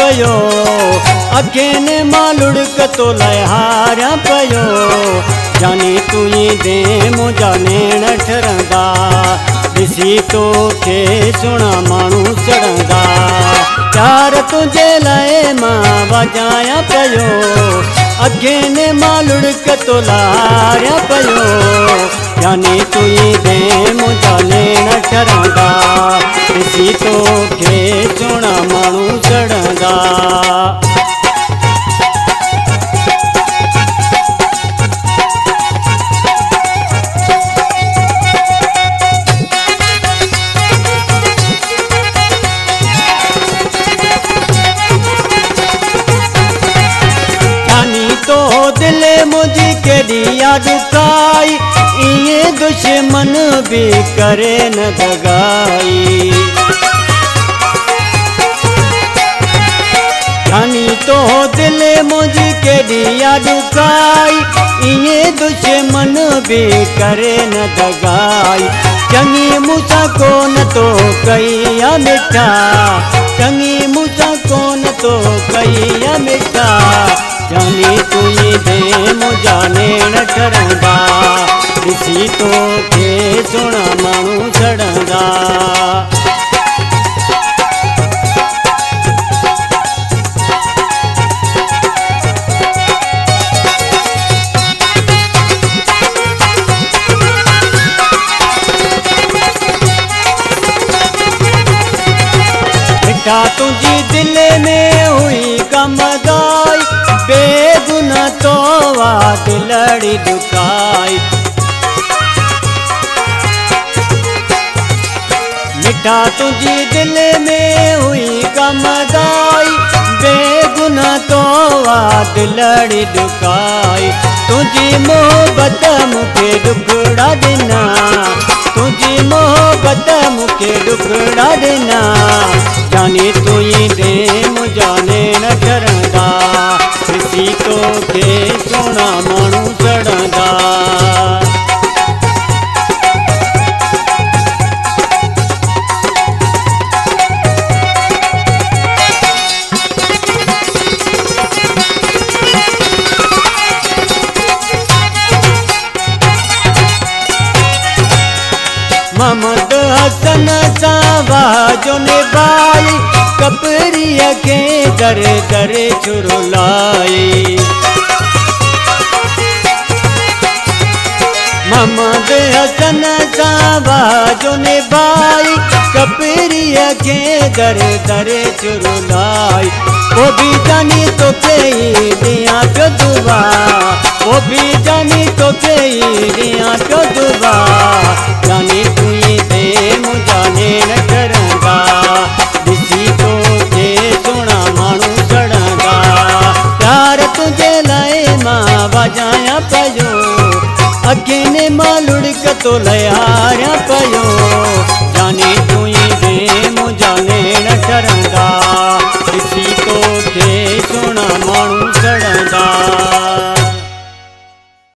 पयो अखेने मालुड़क तो लहारा पयो जानी तुई दे मुझा नेण ठरंदा दिसी तो के सुना मानू चढ़ंदा प्यार तुझे लाए मां वजाया पयो अखेने मालुड़क तो लहारा पयो जानी तुई दे मुझा नेण ठरंदा दिसी तो के सुना मानू चढ़ंदा तो दिल मुझी केड़ी याद काई ये दुश्मन भी करे न दगाई जानी तो दिल मुझी केड़ी याद काई ये दुश्मन भी करे न दगाई चंगी मूसा कोन तो कईया मिठा चंगी मूसा कोन तो कईया मिठा जानी तुई दे मुझा नेण ठरंदा दिसी तो के सुना मानू चढ़ंदा मिठा तुझी दिल में हुई कमदाई बेगुना तो वाद लड़ी दुकाई मिठा तुझी दिल में हुई कमदाई बेगुना तो वाद लड़ी दुकाई तुझी मोहब्बत मुखे दुखड़ा देना तुझी मोहब्बत मुखे दुखड़ा देना जानी तुई दे मुझा नेण ठरंदा दिसी तो के सोना मानू चढ़ंदा मोहम्मद हसन सावाजो ने बाई कपड़िया के दर दर चुरुलाई मोहम्मद हसन सावाजो ने बाई कपड़िया के दर दर चुरुलाई वो भी जानी तो कई दिया प्यो दुआ वो भी जानी तो कई दिया प्यो दुआ जानी तुई दे मुझा नेण ठरंदा दिसी तो के सुना मानू चढ़ंदा प्यार तुझे लाए मां वजाया पयो अखेने मालुड़क तो लहारा पयो